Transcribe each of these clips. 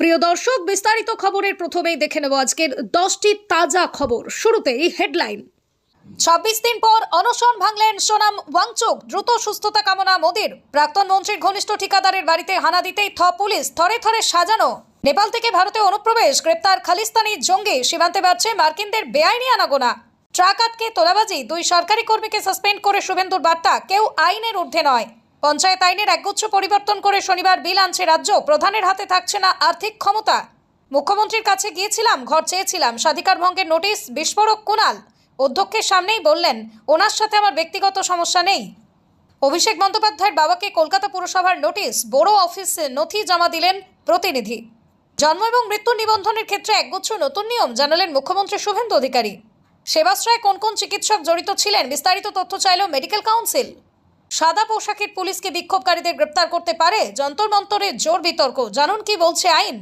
প্রিয় দর্শক, বিস্তারিত খবরের প্রথমেই দেখে নেব আজকের 10টি তাজা খবর। শুরুতেই হেডলাইন। 26 দিন পর অনশন ভাঙলেন সোনাম ওয়াংচুক। দ্রুত সুস্থতা কামনা মোদির। প্রাক্তন মন্ত্রীর ঘনিষ্ঠ ঠিকাদারের বাড়িতে হানা দিতেই পুলিশ। থরে থরে সাজানো। নেপাল থেকে ভারতে অনুপ্রবেশ, গ্রেপ্তার খালিস্তানি জঙ্গি। সীমান্তে বাড়ছে মার্কিনদের বেআইনি আনাগোনা। ট্রাক আটকে তোলাবাজি, 2 সরকারি কর্মীকে সাসপেন্ড করে শুভেন্দুর বার্তা, কেউ আইনের ঊর্ধ্বে নয়। পঞ্চায়েত আইনের একগুচ্ছ পরিবর্তন করে শনিবার বিল আনছে রাজ্য। প্রধানের হাতে থাকছে না আর্থিক ক্ষমতা। মুখ্যমন্ত্রীর কাছে গিয়েছিলাম, ঘর চেয়েছিলাম। স্বাধিকার ভঙ্গের নোটিশ। বিস্ফোরক কুণাল অধ্যক্ষের সামনেই বললেন, ওনার সাথে আমার ব্যক্তিগত সমস্যা নেই। অভিষেক বন্দ্যোপাধ্যায়ের বাবাকে কলকাতা পুরসভার নোটিশ। বড় অফিসে নথি জমা দিলেন প্রতিনিধি। জন্ম এবং মৃত্যু নিবন্ধনের ক্ষেত্রে একগুচ্ছ নতুন নিয়ম জানালেন মুখ্যমন্ত্রী শুভেন্দু অধিকারী। সেবাশ্রয়ে কোন কোন চিকিৎসক জড়িত ছিলেন, বিস্তারিত তথ্য চাইল মেডিকেল কাউন্সিল। সাদা পোশাকের পুলিশকে বিক্ষোভকারীদের গ্রেপ্তার করতে পারে, যন্তর মন্তরে জোর বিতর্ক। জানুন কি বলছে আইন।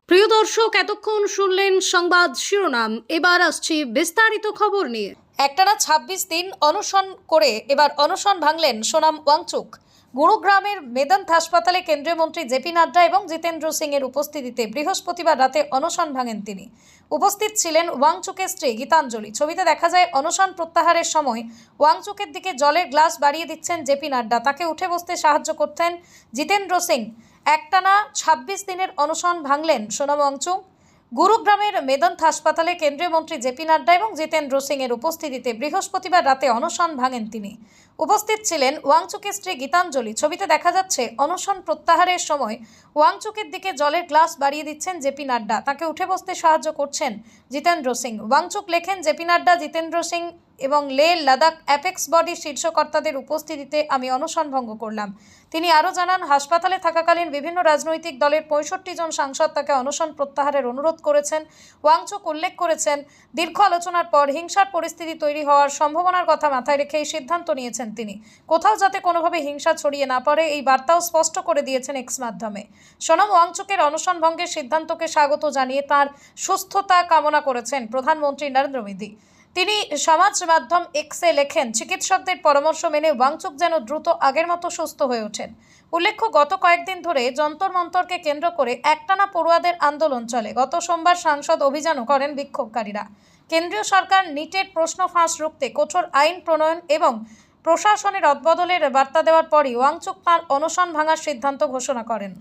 প্রিয় দর্শক, এতক্ষণ শুনলেন সংবাদ শিরোনাম। এবার আসছি বিস্তারিত খবর নিয়ে। একটানা 26 দিন অনশন করে এবার অনশন ভাঙলেন সোনাম ওয়াংচুক। গুরুগ্রামের মেদান্ত হাসপাতালে কেন্দ্রীয় মন্ত্রী জেপি নাড্ডা এবং জিতেন্দ্র সিং এর উপস্থিতিতে বৃহস্পতিবার রাতে অনশন ভাঙেন তিনি। উপস্থিত ছিলেন ওয়াংচুকের স্ত্রী গীতাঞ্জলি। ছবিতে দেখা যায় অনশন প্রত্যাহারের সময় ওয়াংচুকের দিকে জলের গ্লাস বাড়িয়ে দিচ্ছেন জেপি নাড্ডা। তাকে উঠে বসতে সাহায্য করতেন জিতেন্দ্র সিং। একটানা 26 দিনের অনশন ভাঙলেন সোনাম ওয়াংচুক। গুরুগ্রামের মেদান্ত হাসপাতালে কেন্দ্রীয় মন্ত্রী জেপি নাড্ডা এবং জিতেন্দ্র সিং এর উপস্থিতিতে বৃহস্পতিবার রাতে অনশন ভাঙেন তিনি। উপস্থিত ছিলেন ওয়াংচুকের স্ত্রী গীতাঞ্জলি। ছবিতে দেখা যাচ্ছে অনশন প্রত্যাহারের সময় ওয়াংচুকের দিকে জলের গ্লাস বাড়িয়ে দিচ্ছেন জেপি নাড্ডা। তাকে উঠে বসতে সাহায্য করছেন জিতেন্দ্র সিং। ওয়াংচুক লেখেন, জেপি নাড্ডা, জিতেন্দ্র সিং এবং লে লাদাখ অ্যাপেক্স বডি শীর্ষকর্তাদের উপস্থিতিতে আমি অনশন ভঙ্গ করলাম। তিনি আরও জানান, হাসপাতালে থাকাকালীন বিভিন্ন রাজনৈতিক দলের 65 জন সাংসদ তাকে অনশন প্রত্যাহারের অনুরোধ করেছেন। ওয়াংচুক উল্লেখ করেছেন, দীর্ঘ আলোচনার পর হিংসার পরিস্থিতি তৈরি হওয়ার সম্ভাবনার কথা মাথায় রেখে এই সিদ্ধান্ত নিয়েছেন তিনি। কোথাও যাতে কোনোভাবে হিংসা ছড়িয়ে না পড়ে, এই বার্তাও স্পষ্ট করে দিয়েছেন এক্স মাধ্যমে। সোনাম ওয়াংচুকের অনশন ভঙ্গের সিদ্ধান্তকে স্বাগত জানিয়ে তার সুস্থতা কামনা করেছেন প্রধানমন্ত্রী নরেন্দ্র মোদী। তিনি সমাজ মাধ্যম এক্সে লেখেন, চিকিৎসকদের পরামর্শ মেনে ওয়াংচুক যেন দ্রুত আগের মতো সুস্থ হয়ে ওঠেন। উল্লেখ্য, গত কয়েকদিন ধরে যন্তর মন্তরকে কেন্দ্র করে একটানা পড়ুয়াদের আন্দোলন চলে। গত সোমবার সাংসদ অভিযানও করেন বিক্ষোভকারীরা। কেন্দ্রীয় সরকার নিটের প্রশ্ন ফাঁস রুখতে কঠোর আইন প্রণয়ন এবং প্রশাসনের অদবদলের বার্তা দেওয়ার পরই ওয়াংচুক তাঁর অনশন ভাঙার সিদ্ধান্ত ঘোষণা করেন।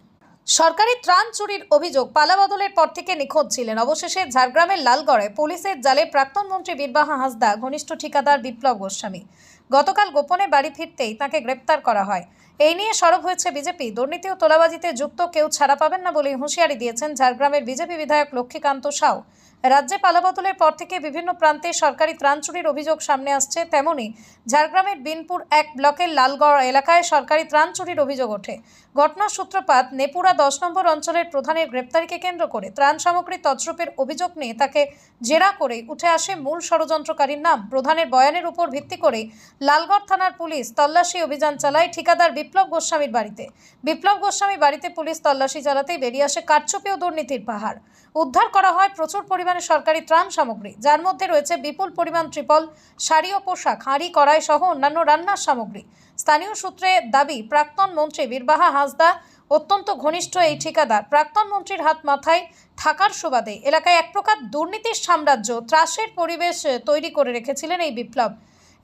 সরকারি ত্রাণ চুরির অভিযোগ পালাবদলের পর থেকে নিখোঁজ ছিলেন। অবশেষে ঝাড়গ্রামের লালগড়ে পুলিশের জালে প্রাক্তন মন্ত্রী বীরবাহা হাঁসদা, ঘনিষ্ঠ ঠিকাদার বিপ্লব গোস্বামী। গতকাল গোপনে বাড়ি ফিরতেই তাকে গ্রেপ্তার করা হয়। এই নিয়ে সরব হয়েছে বিজেপি। দুর্নীতি ও তোলাবাজিতে যুক্ত কেউ ছাড়া পাবেন না বলে হুঁশিয়ারি দিয়েছেন ঝাড়গ্রামের বিজেপি বিধায়ক লক্ষ্মীকান্ত সাউ। রাজ্যে পালাবদলের পর থেকে বিভিন্ন প্রান্তে সরকারি ত্রাণ চুরির অভিযোগ সামনে আসছে। তেমনি ঝাড়গ্রামের বিনপুর 1 ব্লকের লালগড় এলাকায় সরকারি ত্রাণ চুরির অভিযোগ ওঠে। ঘটনার সূত্রপাত নেপুরা 10 নম্বর অঞ্চলের প্রধানের গ্রেপ্তারিকে কেন্দ্র করে। ত্রাণ সামগ্রী তছরূপের অভিযোগ নিয়ে তাকে জেরা করে উঠে আসে মূল ষড়যন্ত্রকারীর নাম। প্রধানের বয়ানের উপর ভিত্তি করে লালগড় থানার পুলিশ তল্লাশি অভিযান চালায় ঠিকাদার বিপ্লব গোস্বামীর বাড়িতে। বিপ্লব গোস্বামী বাড়িতে পুলিশ তল্লাশি চালাতেই বেরিয়ে আসে কারচুপি ও দুর্নীতির পাহাড়। উদ্ধার করা হয় প্রচুর পরিমাণে সরকারি ত্রাণ সামগ্রী, যার মধ্যে রয়েছে বিপুল পরিমাণ ত্রিপল, শাড়ি ও পোশাক, হাঁড়ি, কড়াই সহ অন্যান্য রান্নার সামগ্রী। স্থানীয় সূত্রে দাবি, প্রাক্তন মন্ত্রী বীরবাহা হাঁসদা অত্যন্ত ঘনিষ্ঠ এই ঠিকাদার। প্রাক্তন মন্ত্রীর হাত মাথায় থাকার সুবাদে এলাকায় এক প্রকার দুর্নীতির সাম্রাজ্য, ত্রাসের পরিবেশ তৈরি করে রেখেছিলেন এই বিপ্লব।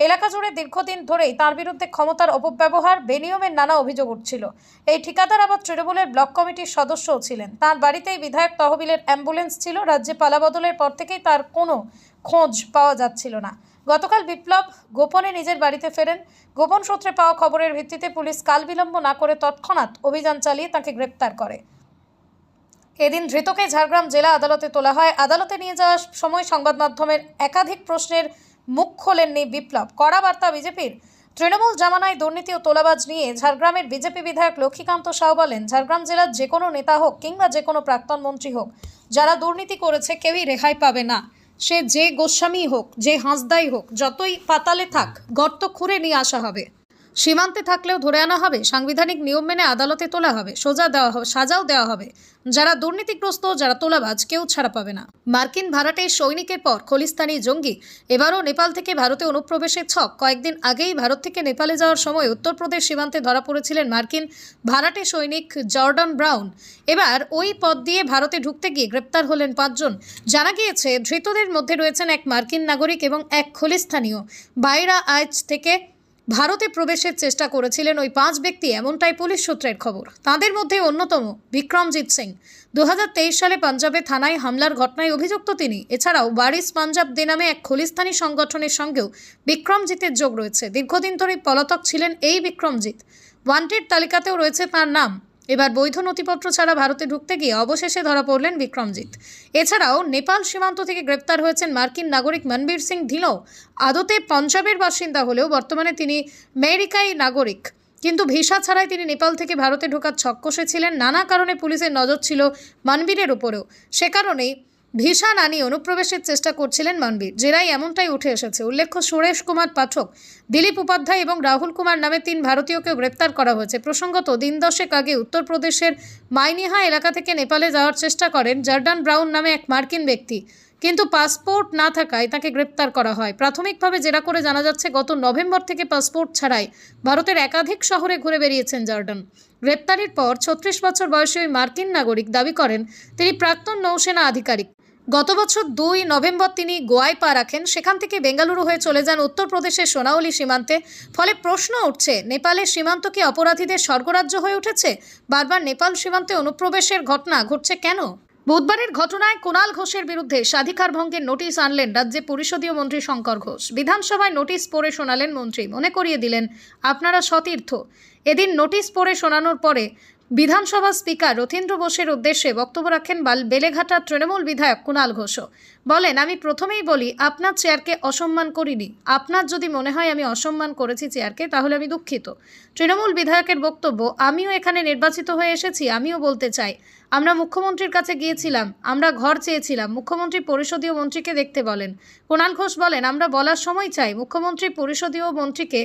এলাকা জুড়ে দীর্ঘদিন ধরেই তার বিরুদ্ধে ক্ষমতার অপব্যবহার, বেনিয়মের নানা অভিযোগ উঠছিল। এই ঠিকাদার আবার তৃণমূলের ব্লক কমিটির সদস্যও ছিলেন। তার বাড়িতেই বিধায়ক তহবিলের অ্যাম্বুলেন্স ছিল। রাজ্যে পালাবদলের পর থেকেই তার কোনো খোঁজ পাওয়া যাচ্ছিল না। গতকাল বিপ্লব গোপনে নিজের বাড়িতে ফেরেন। গোপন সূত্রে পাওয়া খবরের ভিত্তিতে পুলিশ কাল বিলম্ব না করে তৎক্ষণাৎ অভিযান চালিয়ে তাকে গ্রেপ্তার করে। এদিন ধৃতকে ঝাড়গ্রাম জেলা আদালতে তোলা হয়। আদালতে নিয়ে যাওয়ার সময় সংবাদ মাধ্যমের একাধিক প্রশ্নের মুখ খোলেননি বিপ্লব। কড়া বার্তা বিজেপির। তৃণমূল জামানায় দুর্নীতি ও তোলাবাজ নিয়ে ঝাড়গ্রামের বিজেপি বিধায়ক লক্ষ্মীকান্ত সাউ বলেন, ঝাড়গ্রাম জেলার যে কোনো নেতা হোক কিংবা যে কোনো প্রাক্তন মন্ত্রী হোক, যারা দুর্নীতি করেছে কেউই রেহাই পাবে না। সে যে গোস্বামী হোক, যে হাঁসদাই হোক, যতই পাতালে থাক, গর্ত খুঁড়ে নিয়ে আসা হবে। সীমান্তে থাকলেও ধরে আনা হবে, সাংবিধানিক নিয়ম মেনে আদালতে তোলা হবে, সাজাও দেওয়া হবে। যারা দুর্নীতিগ্রস্ত, যারা তোলাবাজ, কেউ ছাড়া পাবে না। মার্কিন ভাড়াটে সৈনিকের পর খলিস্তানি জঙ্গি এবারও নেপাল থেকে ভারতে অনুপ্রবেশের ছক। কয়েকদিন আগেই ভারত থেকে নেপালে যাওয়ার সময় উত্তরপ্রদেশ সীমান্তে ধরা পড়েছিলেন মার্কিন ভাড়াটে সৈনিক জর্ডান ব্রাউন। এবার ওই পথ দিয়ে ভারতে ঢুকতে গিয়ে গ্রেপ্তার হলেন 5 জন। জানা গিয়েছে ধৃতদের মধ্যে রয়েছেন এক মার্কিন নাগরিক এবং এক খলিস্তানীয়। বাইরা আইচ থেকে ভারতে প্রবেশের চেষ্টা করেছিলেন ওই 5 ব্যক্তি, এমনটাই পুলিশ সূত্রের খবর। তাদের মধ্যে অন্যতম বিক্রমজিৎ সিং। 2023 সালে পাঞ্জাবে থানায় হামলার ঘটনায় অভিযুক্ত তিনি। এছাড়াও ওয়ারিস পাঞ্জাব দে নামে এক খলিস্তানি সংগঠনের সঙ্গেও বিক্রমজিতের যোগ রয়েছে। দীর্ঘদিন ধরে পলাতক ছিলেন এই বিক্রমজিৎ। ওয়ান্টেড তালিকাতেও রয়েছে তার নাম। এবার বৈধ নথিপত্র ছাড়া ভারতে ঢুকতে গিয়ে অবশেষে ধরা পড়লেন বিক্রমজিৎ। এছাড়াও নেপাল সীমান্ত থেকে গ্রেপ্তার হয়েছেন মার্কিন নাগরিক মনবীর সিং ধিলো। আদতে পঞ্জাবের বাসিন্দা হলেও বর্তমানে তিনি আমেরিকাই নাগরিক, কিন্তু ভিসা ছাড়াই তিনি নেপাল থেকে ভারতে ঢোকার ছক কষেছিলেন। নানা কারণে পুলিশের নজর ছিল মনবীরের উপরেও। সে কারণেই ভিসা না নিয়ে অনুপ্রবেশের চেষ্টা করছিলেন মনবীর। জেরাই এমনটাই উঠে এসেছে। উল্লেখ্য, সুরেশ কুমার পাঠক, দিলীপ উপাধ্যায় এবং রাহুল কুমার নামে 3 ভারতীয়কেও গ্রেপ্তার করা হয়েছে। প্রসঙ্গত, দিন 10 আগে উত্তরপ্রদেশের মাইনিহা এলাকা থেকে নেপালে যাওয়ার চেষ্টা করেন জর্ডান ব্রাউন নামে এক মার্কিন ব্যক্তি, কিন্তু পাসপোর্ট না থাকায় তাকে গ্রেপ্তার করা হয়। প্রাথমিকভাবে জেরা করে জানা যাচ্ছে, গত নভেম্বর থেকে পাসপোর্ট ছাড়াই ভারতের একাধিক শহরে ঘুরে বেরিয়েছেন জর্ডান। গ্রেপ্তারির পর 36 বছর বয়সী ওই মার্কিন নাগরিক দাবি করেন তিনি প্রাক্তন নৌসেনা আধিকারিক। গত বছর 2 নভেম্বর তিনি গোয়ায় পা রাখেন। সেখান থেকে বেঙ্গালুরু হয়ে চলে যান উত্তরপ্রদেশের সোনাউলি সীমান্তে। ফলে প্রশ্ন উঠছে, নেপালের সীমান্ত কি অপরাধীদের স্বর্গরাজ্য হয়ে উঠেছে? বারবার নেপাল সীমান্তে অনুপ্রবেশের ঘটনা ঘটছে কেন? বুধবারের ঘটনায় কুণাল ঘোষের বিরুদ্ধে স্বাধিকার ভঙ্গের নোটিশ আনলেন রাজ্যে পরিষদীয় মন্ত্রী শঙ্কর ঘোষ। বিধানসভায় নোটিশ পড়ে শোনালেন মন্ত্রী। মনে করিয়ে দিলেন, আপনারা সতীর্থ। এদিন নোটিশ পড়ে শোনানোর পরে বিধানসভা স্পিকার রথীন্দ্র বোসের উদ্দেশ্যে বক্তব্য রাখেন বেলেঘাটার তৃণমূল বিধায়ক কুণাল ঘোষও। বলেন, আমি প্রথমেই বলি, আপনার চেয়ারকে অসম্মান করিনি। আপনার যদি মনে হয় আমি অসম্মান করেছি চেয়ারকে, তাহলে আমি দুঃখিত। তৃণমূল বিধায়কের বক্তব্য, আমিও এখানে নির্বাচিত হয়ে এসেছি, আমিও বলতে চাই, আমরা মুখ্যমন্ত্রীর কাছে গিয়েছিলাম, আমরা ঘর চেয়েছিলাম, মুখ্যমন্ত্রী পরিষদীয় মন্ত্রীকে দেখতে বলেন। কুণাল ঘোষ বলেন, আমরা বলার সময় চাই, মুখ্যমন্ত্রী পরিষদীয় মন্ত্রীকে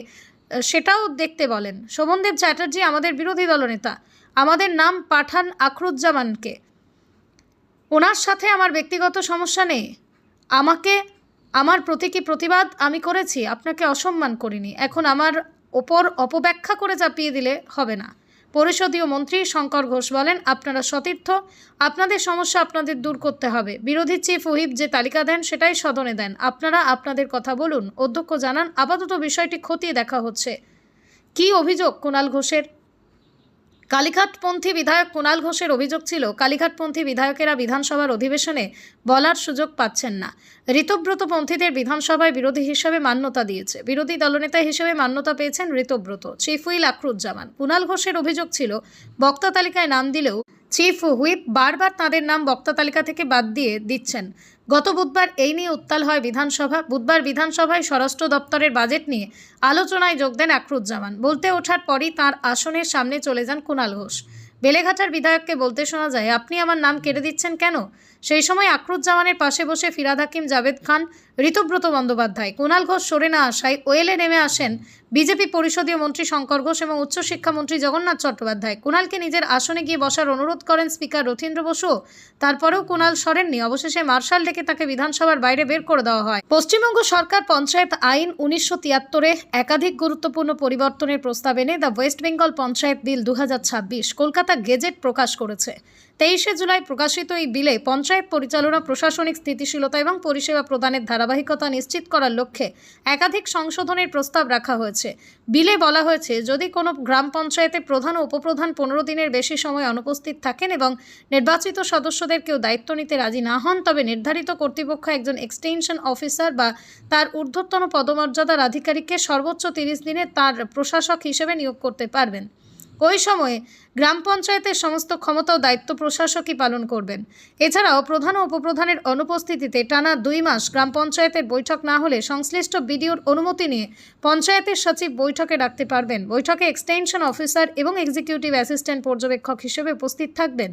সেটাও দেখতে বলেন। শোভনদেব চ্যাটার্জি আমাদের বিরোধী দলনেতা, আমাদের নাম পাঠান আখরুজ্জামানকে। ওনার সাথে আমার ব্যক্তিগত সমস্যা নেই। আমার প্রতীকী প্রতিবাদ আমি করেছি, আপনাকে অসম্মান করিনি। এখন আমার ওপর অপব্যাখ্যা করে চাপিয়ে দিলে হবে না। পরিষদীয় মন্ত্রী শঙ্কর ঘোষ বলেন, আপনারা সতীর্থ, আপনাদের সমস্যা আপনাদের দূর করতে হবে। বিরোধী চিফ হুইপ যে তালিকা দেন সেটাই সদনে দেন। আপনারা আপনাদের কথা বলুন। অধ্যক্ষ জানান, আপাতত বিষয়টি খতিয়ে দেখা হচ্ছে। কি অভিযোগ কুণাল ঘোষের? কালীঘাটপন্থী বিধায়ক কুণাল ঘোষের অভিযোগ ছিল, কালীঘাটপন্থী বিধায়কেরা বিধানসভার অধিবেশনে বলার সুযোগ পাচ্ছেন না। ঋতব্রতপন্থীদের বিধানসভায় বিরোধী হিসেবে মান্যতা দিয়েছে। বিরোধী দলনেতা হিসেবে মান্যতা পেয়েছেন ঋতব্রত। Chief whip Akhruzzaman. কুণাল ঘোষের অভিযোগ ছিল, বক্তা তালিকায় নাম দিলেও চিফ হুইপ বারবার তাঁদের নাম বক্তা তালিকা থেকে বাদ দিয়ে দিচ্ছেন। গত বুধবার এই নিয়ে উত্তাল হয় বিধানসভা। বুধবার বিধানসভায় স্বরাষ্ট্র দপ্তরের বাজেট নিয়ে আলোচনায় যোগ দেন আখরুজ্জামান। বলতে ওঠার পরই তাঁর আসনের সামনে চলে যান কুণাল ঘোষ। বেলেঘাটার বিধায়ককে বলতে শোনা যায়, আপনি আমার নাম কেটে দিচ্ছেন কেন? সেই সময় আখরুজ্জামানের পাশে বসে ফিরাদ হাকিম, জাভেদ খান, ঋতব্রত বন্দ্যোপাধ্যায়। কুণাল ঘোষ সরে না আসায় ওয়েলে নেমে আসেন বিজেপি পরিষদীয় মন্ত্রী শঙ্কর ঘোষ এবং উচ্চশিক্ষামন্ত্রী জগন্নাথ চট্টোপাধ্যায়। কুণালকে নিজের আসনে গিয়ে বসার অনুরোধ করেন স্পিকার রথীন্দ্র বসুও। তারপরেও কুণাল সরেননি। অবশেষে মার্শাল ডেকে তাকে বিধানসভার বাইরে বের করে দেওয়া হয়। পশ্চিমবঙ্গ সরকার পঞ্চায়েত আইন 1973-এ একাধিক গুরুত্বপূর্ণ পরিবর্তনের প্রস্তাব এনে the West Bengal panchayat bill 2026 Kolkata gazette প্রকাশ করেছে। 23শে জুলাই প্রকাশিত এই বিলে পঞ্চায়েত পরিচালনা, প্রশাসনিক স্থিতিশীলতা এবং পরিষেবা প্রদানের ধারাবাহিকতা নিশ্চিত করার লক্ষ্যে একাধিক সংশোধনের প্রস্তাব রাখা হয়েছে। বিলে বলা হয়েছে, যদি কোনো গ্রাম পঞ্চায়েতে প্রধান ও উপপ্রধান 15 দিনের বেশি সময় অনুপস্থিত থাকেন এবং নির্বাচিত সদস্যদের কেউ দায়িত্ব নিতে রাজি না হন, তবে নির্ধারিত কর্তৃপক্ষ একজন এক্সটেনশন অফিসার বা তার ঊর্ধ্বতন পদমর্যাদার আধিকারিককে সর্বোচ্চ 30 দিনে তার প্রশাসক হিসেবে নিয়োগ করতে পারবেন। ওই সময়ে গ্রাম পঞ্চায়েতের সমস্ত ক্ষমতা ও দায়িত্ব প্রশাসকই পালন করবেন। এছাড়াও প্রধান ও উপপ্রধানের অনুপস্থিতিতে টানা 2 মাস গ্রাম পঞ্চায়েতের বৈঠক না হলে সংশ্লিষ্ট বিডিওর অনুমতি নিয়ে পঞ্চায়েতের সচিব বৈঠকে ডাকতে পারবেন। বৈঠকে এক্সটেনশন অফিসার এবং এক্সিকিউটিভ অ্যাসিস্ট্যান্ট পর্যবেক্ষক হিসেবে উপস্থিত থাকবেন।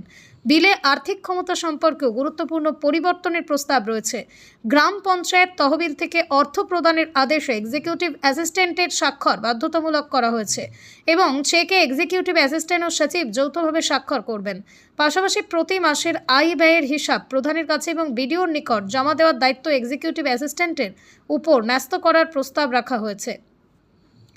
বিলে আর্থিক ক্ষমতা সম্পর্কেও গুরুত্বপূর্ণ পরিবর্তনের প্রস্তাব রয়েছে। গ্রাম পঞ্চায়েত তহবিল থেকে অর্থ প্রদানের আদেশে এক্সিকিউটিভ অ্যাসিস্ট্যান্টের স্বাক্ষর বাধ্যতামূলক করা হয়েছে এবং চেকে এক্সিকিউটিভ অ্যাসিস্ট্যান্ট ও সচিব যৌথভাবে স্বাক্ষর করবেন। পাশাপাশি প্রতি মাসের আয় ব্যয়ের হিসাব প্রধানের কাছে এবং বিডিওর নিকট জমা দেওয়ার দায়িত্ব এক্সিকিউটিভ অ্যাসিস্ট্যান্টের উপর ন্যস্ত করার প্রস্তাব রাখা হয়েছে।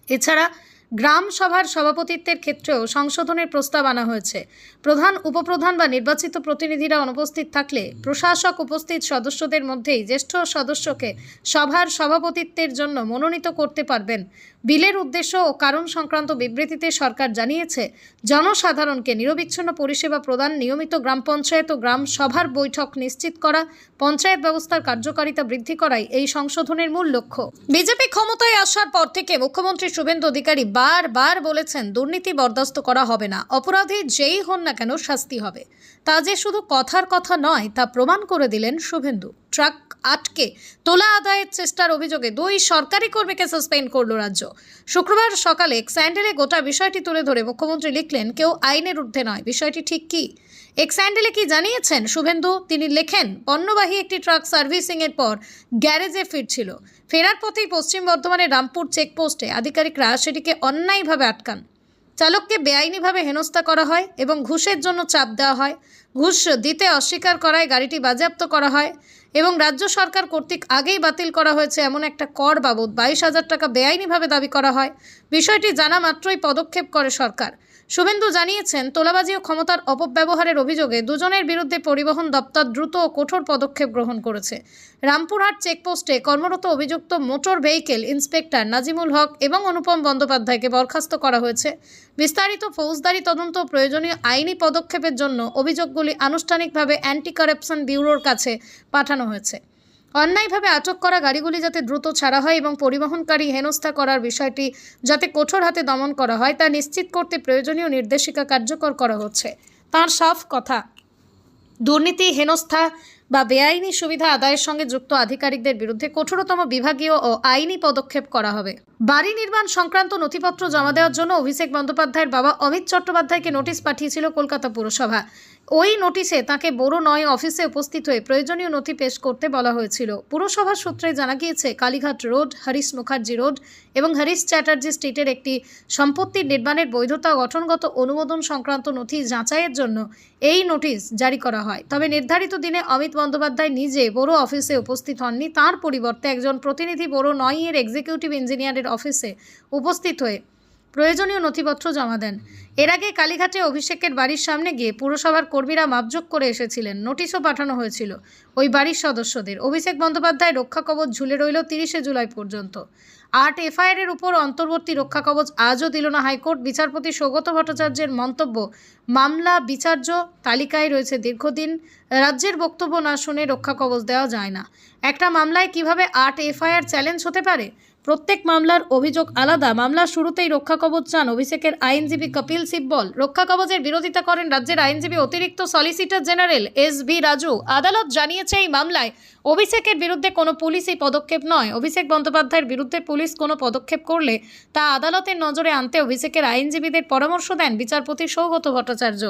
এছাড়া গ্রাম সভার সভাপতিত্বের ক্ষেত্রেও সংশোধনের প্রস্তাব আনা হয়েছে। প্রধান উপপ্রধান বা নির্বাচিত প্রতিনিধিরা অনুপস্থিত থাকলে প্রশাসক উপস্থিত সদস্যদের মধ্যেই জ্যেষ্ঠ সদস্যকে সভার সভাপতিত্বের জন্য মনোনীত করতে পারবেন। বিলের উদ্দেশ্য ও কারণ সংক্রান্ত বিবৃতিতে সরকার জানিয়েছে, জনসাধারণকে নিরবিচ্ছিন্ন পরিষেবা প্রদান, নিয়মিত গ্রাম পঞ্চায়েত ও গ্রাম সভার বৈঠক নিশ্চিত করা, পঞ্চায়েত ব্যবস্থার কার্যকারিতা বৃদ্ধি করাই এই সংশোধনের মূল লক্ষ্য। বিজেপি ক্ষমতায় আসার পর থেকে মুখ্যমন্ত্রী শুভেন্দু অধিকারী বারবার বলেছেন, দুর্নীতি বরদাস্ত করা হবে না, অপরাধী যেই হন না কেন শাস্তি হবে। তা যে শুধু কথার কথা নয় তা প্রমাণ করে দিলেন শুভেন্দু। ট্রাক আটকে তোলা আদায়ের চেষ্টার অভিযোগে 2 সরকারি কর্মীকে সাসপেন্ড করল রাজ্য। শুক্রবার সকালে স্যান্ডেলে গোটা বিষয়টি তুলে ধরে মুখ্যমন্ত্রী লিখলেন, কেউ আইনের ঊর্ধ্বে নয়। বিষয়টি ঠিক কি? স্যান্ডেলে কি জানিয়েছেন শুভেন্দু? তিনি লেখেন, পণ্যবাহী একটি ট্রাক সার্ভিসিংয়ের পর গ্যারেজে ফিরছিল। ফেরার পথেই পশ্চিম বর্ধমানের রামপুর চেকপোস্টে আধিকারিকরা সেটিকে অন্যায়ভাবে আটকান। চালককে বেআইনিভাবে হেনস্থা করা হয় এবং ঘুষের জন্য চাপ দেওয়া হয়। ঘুষ দিতে অস্বীকার করায় গাড়িটি বাজেয়াপ্ত করা হয় এবং রাজ্য সরকার কর্তৃক আগেই বাতিল করা হয়েছে এমন একটা কর বাবদ 22,000 টাকা বেআইনিভাবে দাবি করা হয়। বিষয়টি জানা মাত্রই পদক্ষেপ করে সরকার। শুভেন্দু জানিয়েছেন, তোলাবাজি ও ক্ষমতার অপব্যবহারের অভিযোগে 2 জনের বিরুদ্ধে পরিবহন দপ্তর দ্রুত ও কঠোর পদক্ষেপ গ্রহণ করেছে। রামপুরহাট চেকপোস্টে কর্মরত অভিযুক্ত মোটর ভেহিকেল ইন্সপেক্টর নাজিমুল হক এবং অনুপম বন্দ্যোপাধ্যায়কে বরখাস্ত করা হয়েছে। বিস্তারিত ফৌজদারি তদন্ত ও প্রয়োজনীয় আইনি পদক্ষেপের জন্য অভিযোগগুলি আনুষ্ঠানিকভাবে অ্যান্টি কারাপশন ব্যুরোর কাছে পাঠানো হয়েছে। অন্যায়ভাবে আটক করা গাড়িগুলি যাতে দ্রুত ছাড়া হয় এবং পরিবহনকারী হেনস্থা করার বিষয়টি যাতে কঠোর হাতে দমন করা হয় তা নিশ্চিত করতে প্রয়োজনীয় নির্দেশিকা কার্যকর করা হচ্ছে। তার সাফ কথা, দুর্নীতি, হেনস্থা বা বেআইনি সুবিধা আদায়ের সঙ্গে যুক্ত আধিকারিকদের বিরুদ্ধে কঠোরতম বিভাগীয় ও আইনি পদক্ষেপ করা হবে। বাড়ি নির্মাণ সংক্রান্ত নথিপত্র জমা দেওয়ার জন্য অভিষেক বন্দ্যোপাধ্যায়ের বাবা অমিত চট্টোপাধ্যায়কে নোটিশ পাঠিয়েছিল কলকাতা পুরসভা। ওই নোটিশে তাকে বড় 9 অফিসে উপস্থিত হয়ে প্রয়োজনীয় নথি পেশ করতে বলা হয়েছিল। পুরসভার সূত্রে জানা গিয়েছে, কালীঘাট রোড, হরিশ মুখার্জি রোড এবং হরিশ চ্যাটার্জি স্ট্রিটের একটি সম্পত্তির নির্মাণের বৈধতা গঠনগত অনুমোদন সংক্রান্ত নথি যাচাইয়ের জন্য এই নোটিশ জারি করা হয়। তবে নির্ধারিত দিনে অমিত বন্দ্যোপাধ্যায় নিজে বড় অফিসে উপস্থিত হননি। তার পরিবর্তে একজন প্রতিনিধি বড় 9 এর এক্সিকিউটিভ ইঞ্জিনিয়ারের অফিসে উপস্থিত হয়ে প্রয়োজনীয় নথিপত্র জমা দেন। এর আগে কালীঘাটে অভিষেকের বাড়ির সামনে গিয়ে পুরসভার কর্মীরা মাপজোক করে এসেছিলেন। নোটিশও পাঠানো হয়েছিল ওই বাড়ির সদস্যদের। অভিষেক বন্দ্যোপাধ্যায় রক্ষা কবচ ঝুলে রইল 30শে জুলাই পর্যন্ত। 8 এফআইআরের উপর অন্তর্বর্তী রক্ষা কবচ আজও দিল না হাইকোর্ট। বিচারপতি সৌগত ভট্টাচার্যের মন্তব্য, মামলা বিচার্য তালিকায় রয়েছে দীর্ঘদিন। রাজ্যের বক্তব্য না শুনে রক্ষা কবচ দেওয়া যায় না। একটা মামলায় কিভাবে 8 এফআইআর চ্যালেঞ্জ হতে পারে? প্রত্যেক মামলার অভিযোগ আলাদা। মামলার শুরুতেই রক্ষা কবচ চান অভিষেকের আইনজীবী কপিল সিব্বল। রক্ষা কবচের বিরোধিতা করেন রাজ্যের আইনজীবী অতিরিক্ত সলিসিটর জেনারেল এস.ভি. রাজু। আদালত জানিয়েছে, এই মামলায় অভিষেকের বিরুদ্ধে কোনো পুলিশি পদক্ষেপ নয়। অভিষেক বন্দ্যোপাধ্যায়ের বিরুদ্ধে পুলিশ কোনো পদক্ষেপ করলে তা আদালতের নজরে আনতে অভিষেকের আইনজীবীদের পরামর্শ দেন বিচারপতি সৌগত ভট্টাচার্য।